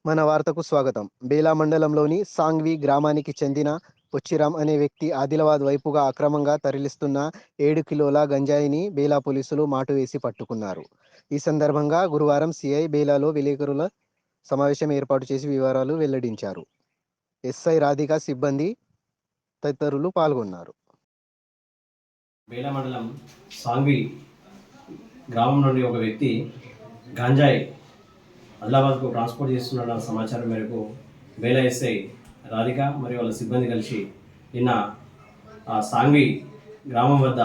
మన వార్తకు స్వాగతం. బేలా మండలంలోని సాంగ్వి గ్రామానికి చెందిన పొచ్చిరామ్ అనే వ్యక్తి ఆదిలాబాద్ వైపుగా అక్రమంగా తరలిస్తున్న 7 కిలోల గంజాయిని బేలా పోలీసులు మాటు వేసి పట్టుకున్నారు. ఈ సందర్భంగా గురువారం సిఐ బేలాలో విలేకరుల సమావేశం ఏర్పాటు చేసి వివరాలు వెల్లడించారు. ఎస్ఐ రాధిక సిబ్బంది తదితరులు పాల్గొన్నారు. బేలా మండలం సాంగ్వి గ్రామం నుండి ఒక వ్యక్తి గాంజాయి ఆదిలాబాద్కు ట్రాన్స్పోర్ట్ చేస్తున్నాడన్న సమాచారం మేరకు బేలా ఎస్ఐ రాధిక మరియు వాళ్ళ సిబ్బంది కలిసి నిన్న ఆ సాంగ్వి గ్రామం వద్ద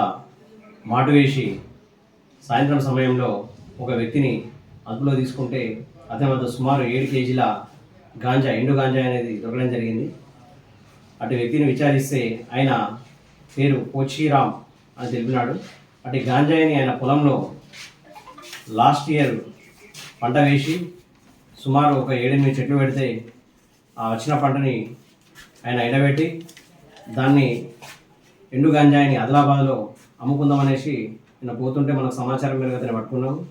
మాటు వేసి సాయంత్రం సమయంలో ఒక వ్యక్తిని అదుపులో తీసుకుంటే అతని వద్ద సుమారు 7 కేజీల ఎండు గాంజాయి అనేది దొరకడం జరిగింది. అటు వ్యక్తిని విచారిస్తే ఆయన పేరు పోచిరామ్ అని తెలిపినాడు. అటు గాంజాయిని ఆయన పొలంలో లాస్ట్ ఇయర్ పంట వేసి సుమారు ఒక 7-8 చెట్లు పెడితే ఆ వచ్చిన పంటని ఆయన ఎండబెట్టి దాన్ని ఎండు గంజాయిని ఆదిలాబాద్లో అమ్ముకుందామనేసి నిన్న పోతుంటే మనకు సమాచారం మేరకు అతను పట్టుకున్నాము.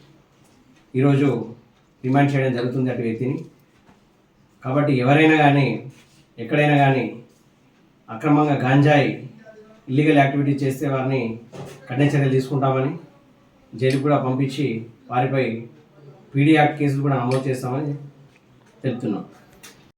ఈరోజు రిమాండ్ చేయడం జరుగుతుంది అటు వ్యక్తిని. కాబట్టి ఎవరైనా కానీ ఎక్కడైనా కానీ అక్రమంగా గాంజాయి ఇల్లీగల్ యాక్టివిటీ చేస్తే వారిని కఠిన చర్యలు తీసుకుంటామని, జైలుకు కూడా పంపించి వారిపై పీడీ యాక్ట్ కేసులు కూడా నమోదు చేస్తామని తెలుపుతున్నాం.